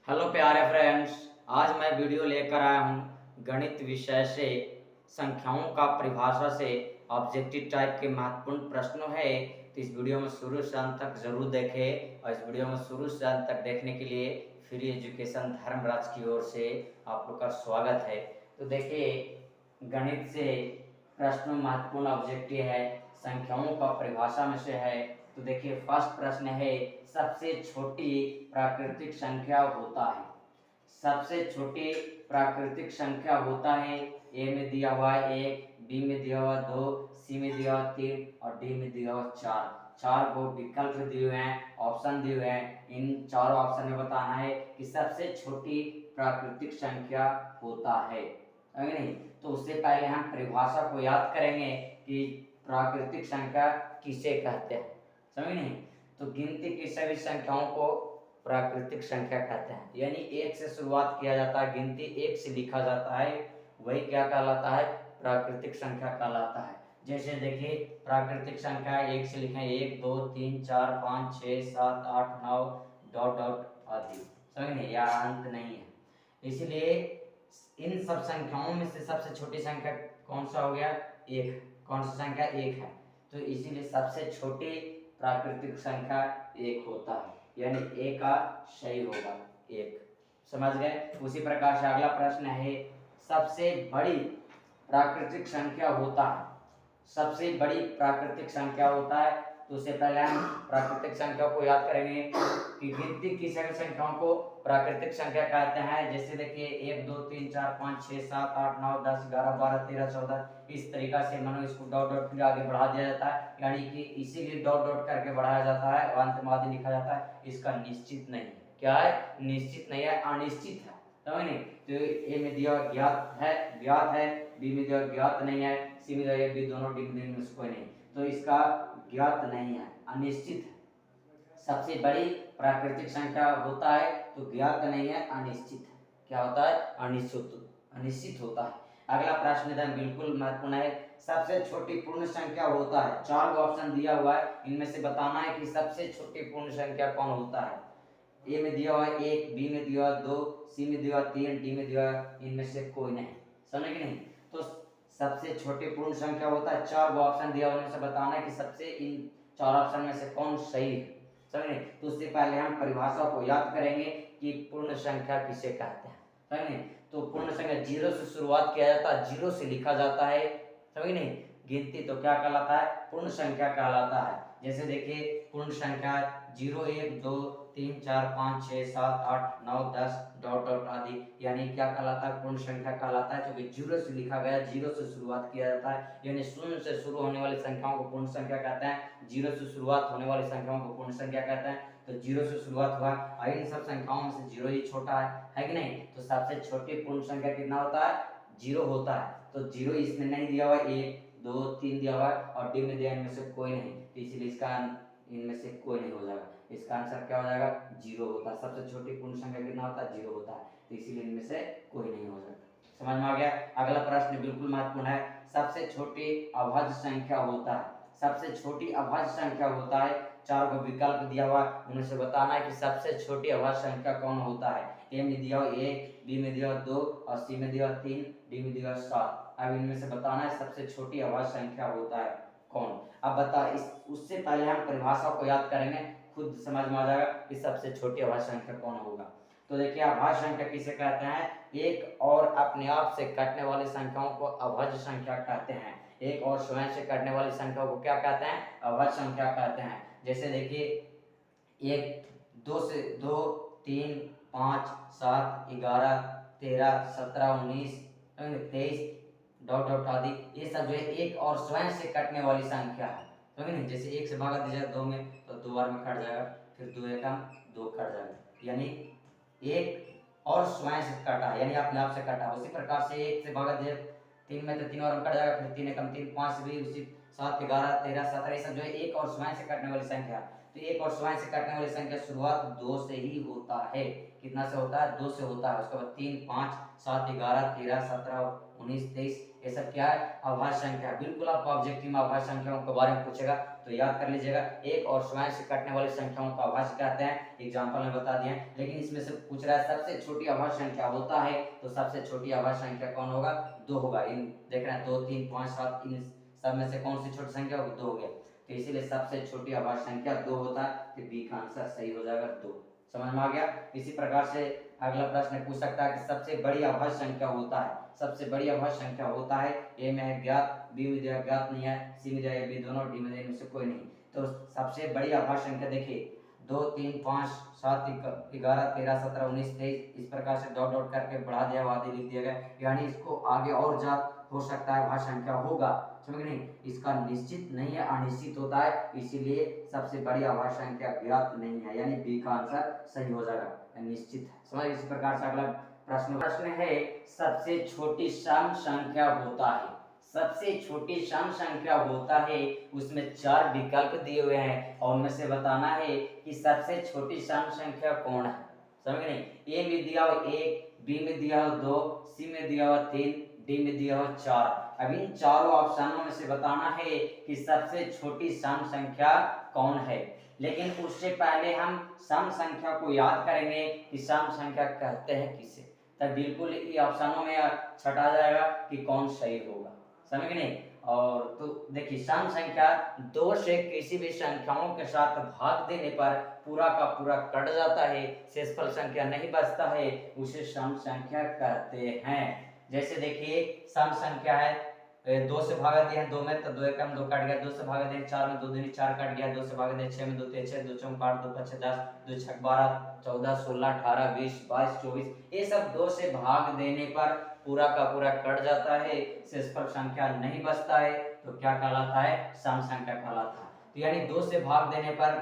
Hello प्यारे friends. आज मैं वीडियो लेकर आया हूँ गणित विषय से संख्याओं का परिभाषा से ऑब्जेक्टिव टाइप के महत्वपूर्ण प्रश्नों है। तो इस वीडियो में शुरू से अंत तक जरूर देखें और इस वीडियो में शुरू से अंत तक देखने के लिए फ्री एजुकेशन धर्मराज की ओर से आप लोग का स्वागत है। तो देखिए, गणित से प्रश्न महत्वपूर्ण ऑब्जेक्टिव है, संख्याओं का परिभाषा में से है। तो देखिए, फर्स्ट प्रश्न है, सबसे छोटी प्राकृतिक संख्या होता है। सबसे छोटी प्राकृतिक संख्या होता है। ए में दिया हुआ है 1, बी में दिया हुआ 2, सी में दिया हुआ 3 और डी में दिया हुआ 4। चार को विकल्प दिए हुए हैं, ऑप्शन दिए हुए हैं। इन चारों ऑप्शन में बताना है कि सबसे छोटी प्राकृतिक संख्या होता है, समझ नहीं? तो उससे पहले हम परिभाषा को याद करेंगे कि प्राकृतिक संख्या किसे कहते हैं, समझ नहीं? तो गिनती की सभी संख्याओं को प्राकृतिक संख्या कहते हैं। यानी एक से शुरुआत किया जाता है, गिनती एक से लिखा जाता है, वही क्या कहलाता है? प्राकृतिक संख्या कहलाता है। जैसे देखिए, प्राकृतिक संख्या एक से लिखें 1 2 3 4 5 6 7 8 9 डॉट डॉट आदि, समझ नहीं? या अंत नहीं है। इसलिए इन सब संख्याओं में से सबसे छोटी संख्या कौन सा हो गया? एक। कौन सा संख्या? एक है। तो इसीलिए सबसे छोटी प्राकृतिक संख्या एक होता है, यानी ए का सही होगा एक। समझ गए? उसी प्रकार से अगला प्रश्न है, सबसे बड़ी प्राकृतिक संख्या होता है। सबसे बड़ी प्राकृतिक संख्या होता है। तो उससे पहले हम प्राकृतिक संख्या को याद करेंगे कि गिनती की सभी संख्याओं को प्राकृतिक संख्या कहते हैं। जैसे देखिए, 1 2 3 4 5 6 7 8 9 10 11 12 13 14 इस तरीका से मानो इसको डॉट डॉट फिर आगे बढ़ा दिया जाता है, यानी कि इसीलिए डॉट डॉट करके बढ़ाया जाता है और अंत में आदि लिखा जाता है। इसका निश्चित नहीं है। क्या है? निश्चित नहीं है, अनिश्चित है, समझ नहीं? तो ए में दिया ज्ञात है, ज्ञात है, बी में दिया ज्ञात नहीं है, सी में दिया बी, दोनों डी में से कोई नहीं, तो इसका ज्ञात नहीं है, अनिश्चित है। सबसे बड़ी प्राकृतिक संख्या होता है तो ज्ञात नहीं है, अनिश्चित है। क्या होता है? अनिश्चित होता है। अगला प्रश्न है बिल्कुल महत्वपूर्ण है, सबसे छोटी पूर्ण संख्या होता है। चार ऑप्शन दिया हुआ है, इनमें से बताना है कि सबसे छोटी पूर्ण संख्या कौन होता है। ए में दिया हुआ है 1, बी में दिया हुआ 2, सी में दिया हुआ 3, डी में दिया हुआ इनमें से कोई नहीं, समझे कि नहीं? तो सबसे छोटी पूर्ण संख्या होता है। चार वो ऑप्शन दिया, उनमें से बताना है कि सबसे इन चार ऑप्शन में से कौन सही है, समझे? तो उससे पहले हम परिभाषा को याद करेंगे कि पूर्ण संख्या किसे कहते हैं, समझे? तो पूर्ण संख्या जीरो से शुरुआत किया जाता है, जीरो से लिखा जाता है, समझे नहीं? गिनती तो क्या कहलाता है? पूर्ण संख्या कहलाता है। जैसे देखिए, पूर्ण संख्या 0 1 2 3 4 5 6 7 8 9 10 डॉट डॉट आदि, यानी क्या कहलाता है? पूर्ण संख्या कहलाता है, क्योंकि जीरो से लिखा गया, जीरो से शुरुआत किया जाता है, यानी शून्य से शुरू होने वाली संख्याओं को पूर्ण संख्या कहते हैं। जीरो से शुरुआत होने वाली संख्याओं को पूर्ण संख्या कहते हैं। तो जीरो से शुरुआत हुआ, इन सब संख्याओं में से जीरो ही छोटा है कि नहीं? तो सबसे छोटी पूर्ण संख्या कितना होता है? जीरो होता है। तो जीरो इसमें नहीं दिया हुआ, 1 2 3 दिया हुआ और डी में दिया इनमें से कोई नहीं, तो इसलिए इसका इनमें से कोई नहीं हो जाएगा। इसका आंसर क्या हो जाएगा? जीरो होता है। सबसे छोटी पूर्ण संख्या कितना होता है? जीरो होता है, तो इसीलिए इनमें से कोई नहीं हो सकता। समझ में आ गया? अगला प्रश्न बिल्कुल महत्वपूर्ण है, सबसे छोटी अभाज्य संख्या होता है। सबसे छोटी अभाज्य संख्या होता है। चार को विकल्प दिया हुआ, उनमें से बताना है कि सबसे छोटी अभाज्य संख्या कौन होता है। ए में दिया हुआ 1, बी में दिया हुआ 2 और सी में दिया हुआ 3, डी में दिया हुआ 7। अब इनमें से बताना है सबसे छोटी अभाज्य संख्या होता है कौन। अब बता, इस उससे पहले हम परिभाषा को याद करेंगे, खुद समझ में आ जाएगा कि सबसे छोटी अभाज्य संख्या कौन होगा। तो देखिए, अभाज्य संख्या किसे कहते हैं? एक और अपने आप से कटने वाली संख्याओं को अभाज्य संख्या कहते हैं। एक और स्वयं से कटने वाली संख्याओं को क्या कहते हैं? अभाज्य संख्या कहते हैं। जैसे देखिए, 1 2 से 2 3 5 7 11 13 17 19 23 डॉट डॉट आदि, ये सब जो है एक और स्वयं से कटने वाली संख्या है, समझे नहीं? जैसे 1 से भागा दीजिए 2 में, तो 2 बार में कट जाएगा, फिर 2 एकम 2 कट जाएगा, यानी एक और स्वयं से कटा, यानी अपने आप से कटा। उसी प्रकार से 1 से भागा दीजिए 3 में, तो 3 बार में कट जाएगा, फिर 3 एकम 3 5 भी उसी 7 11 13 17 ये सब जो है एक और स्वयं से कटने वाली संख्या। तो एक और स्वयं से कटने वाली संख्या शुरुआत 2 से ही होता है। कितना से होता है? 2 से होता है। उसके बाद 3 5 7 11 13 17 19 23 ये सब क्या है? अभाज्य संख्या। बिल्कुल आपको ऑब्जेक्टिव में अभाज्य संख्याओं के बारे में पूछेगा तो याद कर लीजिएगा, एक और स्वयं से कटने वाली संख्याओं का अभाज्य कहते हैं, एग्जाम्पल में बता दिए हैं। लेकिन इसमें से पूछ रहा है सबसे छोटी अभाज्य संख्या होता है, तो सबसे छोटी अभाज्य संख्या कौन होगा? 2 होगा। इन देख रहे हैं 2, 3, 5, 7, इन सब में से कौन सी छोटी संख्या होगी? 2 हो गया। तो इसीलिए सबसे छोटी अभाज्य संख्या 2 होता है, तो बी का आंसर सही हो जाएगा 2। समझ में आ गया? इसी प्रकार से अगला प्रश्न पूछ सकता है कि सबसे बड़ी अभाज्य संख्या होता है, सबसे बड़ी अभाज्य संख्या होता है, ए में है ज्ञात, बी में दिया ज्ञात नहीं है, सी में दिया है बी दोनों, डी में दिया इनमें से कोई नहीं। तो सबसे बड़ी अभाज्य संख्या देखिए 2, 3, 5, 7, 11, 13, 17, 19, 23 इस प्रकार से डॉट डॉट करके बढ़ा दिया, आदि लिख दिया गया, यानी इसको आगे और ज्यादा हो सकता है अभाज्य संख्या होगा। समझ नहीं, इसका निश्चित नहीं है, अनिश्चित होता है, इसीलिए सबसे बड़ी अभाज्य संख्या ज्ञात नहीं है, यानी बी का आंसर सही हो जाएगा, निश्चित है। समझ, इसी प्रकार से अगला प्रश्न है सबसे छोटी सम संख्या होता है, सबसे छोटी सम संख्या होता है, उसमें 4 विकल्प दिए हुए हैं और उनमें से बताना है कि सबसे छोटी सम संख्या कौन है। समझ नहीं, ए में दिया हो 1, बी में दिया हो 2, सी में दिया हो 3, डी में दिया हो 4। अब इन चारों ऑप्शनों में से बताना है कि सबसे छोटी सम संख्या कौन है। लेकिन उससे पहले हम सम संख्या को याद करेंगे कि सम संख्या कहते हैं किसे, तब बिल्कुल ये ऑप्शनों में छटा जाएगा कि कौन सही होगा। समझ नहीं, और तो देखिए सम संख्या 2 से किसी भी संख्याओं के साथ भाग देने पर पूरा का पूरा कट जाता है, शेषफल संख्या नहीं बचता है, उसे सम संख्या कहते हैं। जैसे देखिए सम संख्या है 2 से भागा दिया है 2 में, तो 2 एकम 2 कट गया, 2 से भागा दिया 4 में, 2 दूनी 4 कट गया, 2 से भागा दिया 6 में, 2 3 6, 2 चौक 8, 2 5 10, 2 6 12, 14, 16, 18, 20, 22, 24, ये सब 2 से भाग देने पर पूरा का पूरा कट जाता है, शेषफल संख्या नहीं बचता है, तो क्या कहलाता है? सम संख्या कहलाता है। तो यानी 2 से भाग देने पर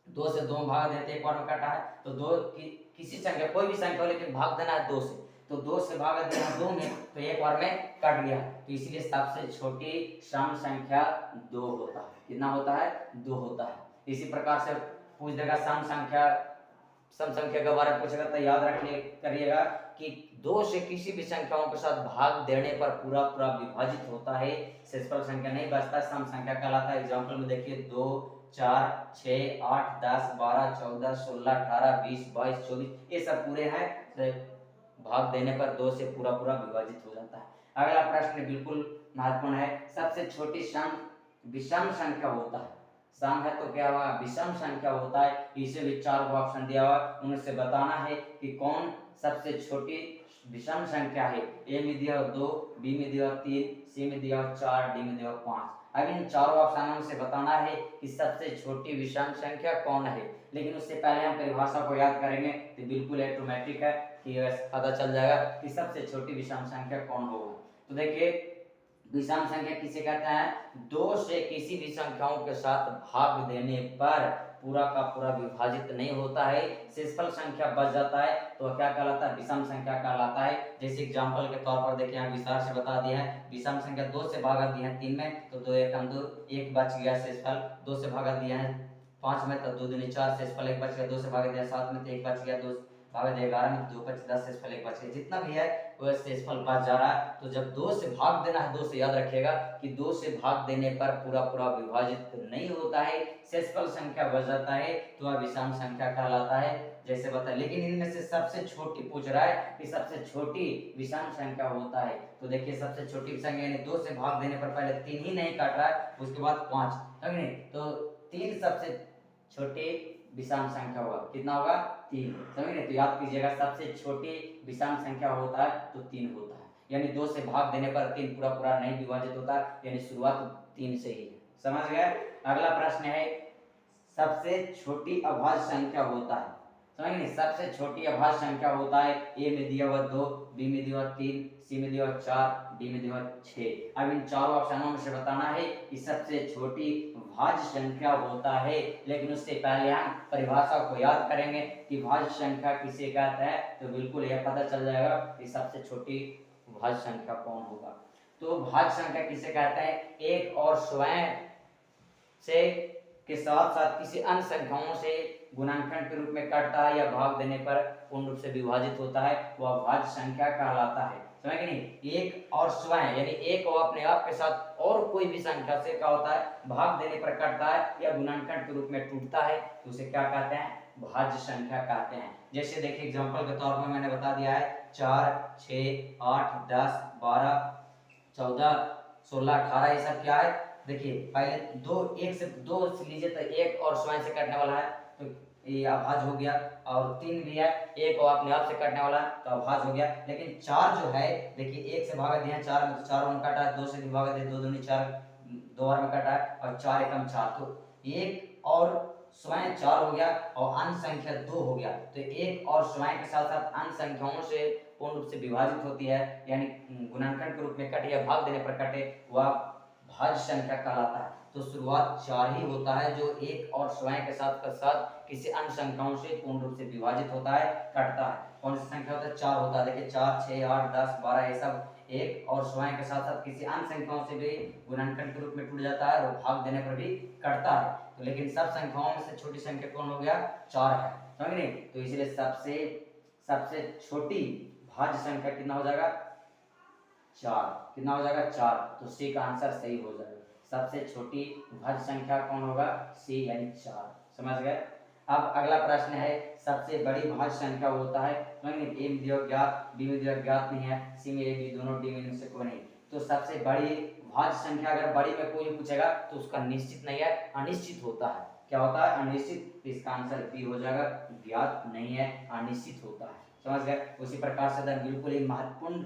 2 से 2 भाग देते एक बार में कटा है, तो 2 किसी संख्या कोई भी संख्या लेकिन भाग देना है 2 से, तो 2 से भाग देना 2 में, तो एक बार में कट गया, तो इसलिए सबसे छोटी सम संख्या 2 होता है। कितना होता है? 2 होता है। इसी प्रकार से पूछ देगा सम संख्या के बारे में पूछेगा, तो याद रखिए करिएगा कि 2 से किसी भी संख्याओं के साथ भाग देने पर पूरा पूरा विभाजित होता है, शेषफल संख्या नहीं बचता, सम संख्या कहलाता है। एग्जाम्पल में देखिए 2, 4, 6, 8, 10, 12, 14, 16, 18, 20, 22, 24 ये सब पूरे हैं, भाग देने पर 2 से पूरा पूरा विभाजित हो जाता है। अगला प्रश्न बिल्कुल महत्वपूर्ण है, सबसे छोटी सम विषम संख्या होता है, सम है तो क्या हुआ? विषम संख्या होता है, इसे भी 4 ऑप्शन दिया हुआ, उनमें से बताना है कि कौन सबसे छोटी विषम संख्या है। ए में दिया 2, बी में दिया 3, सी में दिया 4, डी में दिया 5। अब इन चारों ऑप्शनों से बताना है कि सबसे छोटी विषम संख्या कौन है। लेकिन उससे पहले हम परिभाषा को याद करेंगे, तो बिल्कुल ऑटोमेटिक है कि पता चल जाएगा कि सबसे छोटी विषम संख्या कौन होगा। तो देखिए विषम संख्या किसे कहते हैं? 2 से किसी भी संख्याओं के साथ भाग देने पर पूरा का पूरा विभाजित नहीं होता है, शेषफल संख्या बच जाता है, तो क्या कहलाता है? विषम संख्या कहलाता है। जैसे एग्जांपल के तौर पर देखिए यहाँ विस्तार से बता दिया है, विषम संख्या 2 से भागा दिया है 3 में, तो 2 एकम 2, 1 बच गया शेषफल। 2 से भागा दिया है 5 में, तो 2 दूनी 4, शेषफल 1 बच गया। 2 से भागा दिया 7 में, तो 1 बच गया। 2 भागा दिया 11 में, 2 5 10, शेषफल 1 बच गया। जितना भी है वह शेषफल बच जा रहा है। तो जब 2 से भाग देना है, 2 से याद रखिएगा कि 2 से भाग देने पर पूरा पूरा विभाजित नहीं होता है, शेषफल संख्या बच जाता है, तो वह विषम संख्या कहलाता है, जैसे बताया। लेकिन इनमें से सबसे छोटी पूछ रहा है कि सबसे छोटी विषम संख्या होता है, तो देखिए सबसे छोटी संख्या यानी 2 से भाग देने पर पहले 3 ही नहीं काट रहा है, उसके बाद 5 है नहीं, तो 3 सबसे छोटी विषम संख्या होगा। कितना होगा? 3। समझ गए? तो याद कीजिएगा सबसे छोटी विषम संख्या होता है तो 3 होता है, यानी 2 से भाग देने पर 3 पूरा पूरा नहीं विभाजित होता, यानी शुरुआत 3 से ही है। समझ गए? अगला प्रश्न है सबसे छोटी अभाज्य संख्या होता है। समझ गए? सबसे छोटी अभाज्य संख्या होता है, ए में दिया हुआ 2, बी में दिया हुआ 3, सी में दिया हुआ 4, डी में दिया हुआ 6। अब इन चारों ऑप्शनों में से बताना है कि सबसे छोटी भाज्य संख्या होता है। लेकिन उससे पहले हम परिभाषा को याद करेंगे कि भाज्य संख्या किसे कहते हैं, तो बिल्कुल यह पता चल जाएगा कि सबसे छोटी भाज्य संख्या कौन होगा। तो भाज्य संख्या किसे कहते हैं? एक और स्वयं से के साथ साथ किसी अन्य संख्याओं से गुणनखंड के रूप में कटता है या भाग देने पर पूर्ण रूप से विभाजित होता है, वह भाज्य संख्या कहलाता है। समझ गए नहीं। एक और स्वयं यानी एक और अपने आप के साथ और कोई भी संख्या से क्या होता है, भाग देने पर कटता है या गुणनखंड के रूप में टूटता है, तो उसे क्या कहते हैं, भाज्य संख्या कहते हैं। जैसे देखिए एग्जांपल के तौर पर मैंने बता दिया है 4, 6, 8, 10, 12, 14, 16, 18 ये सब क्या है। देखिए पहले दो एक से दो से लीजिए तो एक और स्वयं से कटने वाला है तो ये अभाज्य हो गया, और 3 भी है, एक और अपने आप से कटने वाला है तो अभाज्य हो गया। लेकिन 4 जो है देखिए एक से भागा दिया 4 में तो 4 में कटा है, 2 से भी भागा दिया 2 दूनी 4, 2 बार में कटा है, और 4 एकम 4, तो एक और स्वयं 4 हो गया और अन्य संख्या 2 हो गया। तो एक और स्वयं के साथ साथ अन्य संख्याओं से पूर्ण रूप से विभाजित होती है, यानी गुणनखंड के रूप में कटे या भाग देने पर कटे, वह भाज्य संख्या कहलाता है। तो शुरुआत 4 ही होता है जो एक और स्वयं के साथ किसी अन्य संख्याओं से पूर्ण रूप से विभाजित होता है, कटता है। कौन सी संख्या होता है, 4 होता है। देखिए 4, 6, 8, 10, 12 ये सब एक और स्वयं के साथ साथ किसी अन्य संख्याओं से भी गुणनखंड के रूप में टूट जाता है और भाग देने पर भी कटता है। तो लेकिन सब संख्याओं में से छोटी संख्या कौन हो गया, 4 है, समझ नहीं। तो इसलिए सबसे छोटी भाज्य संख्या कितना हो जाएगा, 4। कितना हो जाएगा, 4। तो सी का आंसर सही हो जाएगा। सबसे छोटी भाज्य संख्या कौन होगा, सी यानी 4। समझ गए। अब अगला प्रश्न है, सबसे बड़ी भाज्य संख्या होता है, ए में दिया ज्ञात, बी में दिया ज्ञात नहीं है, सी में ए बी दोनों, डी में से कोई नहीं। तो सबसे बड़ी भाज्य संख्या अगर बड़ी में कोई पूछेगा तो उसका निश्चित नहीं है, अनिश्चित होता है। क्या होता है, अनिश्चित। तो इसका आंसर बी हो जाएगा, ज्ञात नहीं है, अनिश्चित होता है। समझ गए। उसी प्रकार से बिल्कुल ही महत्वपूर्ण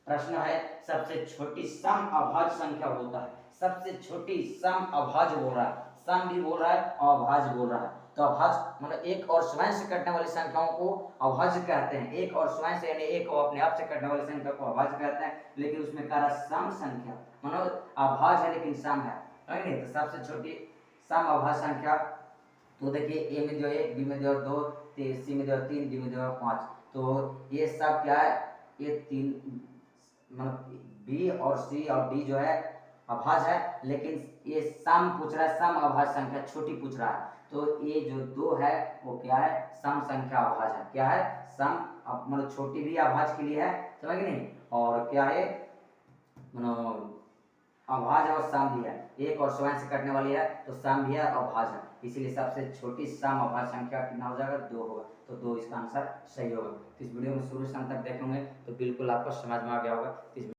प्रश्न है, सबसे छोटी सम अभाज्य संख्या होता है। सबसे छोटी सम अभाज्य बोल रहा है, सम भी बोल रहा है और अभाज्य बोल रहा है। तो अभाज्य मतलब एक और स्वयं से कटने वाली संख्याओं को अभाज्य कहते हैं। एक और स्वयं से यानी एक और अपने आप से कटने वाली संख्या को अभाज्य कहते हैं। लेकिन उसमें कह रहा सम संख्या मतलब अभाज्य है लेकिन सम है, नहीं। तो सबसे छोटी सम अभाज्य संख्या, तो देखिए ए में दिया 1, बी में दिया 2, सी में दिया 3, डी में दिया 5। तो ये सब क्या है, ये 3 मतलब बी और सी और डी जो है अभाज्य है, लेकिन ये सम पूछ रहा है, सम अभाज्य संख्या छोटी पूछ रहा है। तो ये जो 2 है वो क्या है, सम संख्या अभाज्य है। क्या है, सम मतलब छोटी भी अभाज्य के लिए है, समझ गए नहीं। और क्या है, अभाज्य और सम भी है, एक और स्वयं से कटने वाली है तो सम भी है और अभाज्य है। इसीलिए सबसे छोटी सम अभाज्य संख्या कितना हो जाएगा, 2 होगा। तो 2 इसका आंसर सही होगा। तो इस वीडियो में शुरू से अंत तक देखेंगे तो बिल्कुल आपको समझ में आ गया होगा।